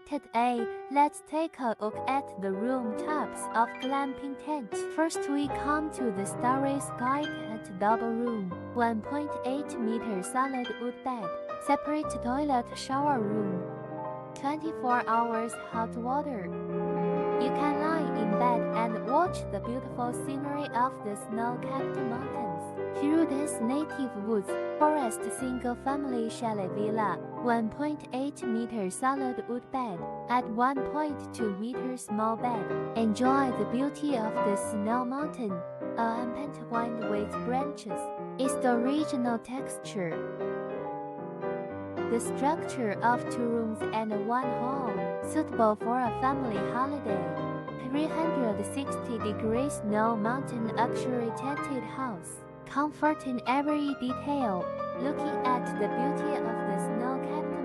Today, let's take a look at the room types of glamping tent. First, we come to the starry sky tent double room. 1.8 meter solid wood bed. Separate toilet shower room. 24 hours hot water. You can lie in bed and watch the beautiful scenery of the snow-capped mountains. Through this native woods, forest single-family chalet villa, 1.8 meter solid wood bed, at 1.2 meter small bed. Enjoy the beauty of the snow mountain. Entwined with branches is the original texture. The structure of 2 rooms and 1 hall, suitable for a family holiday. 360 degrees snow mountain luxury tented house. Comfort in every detail. Looking at the beauty of the snow-capped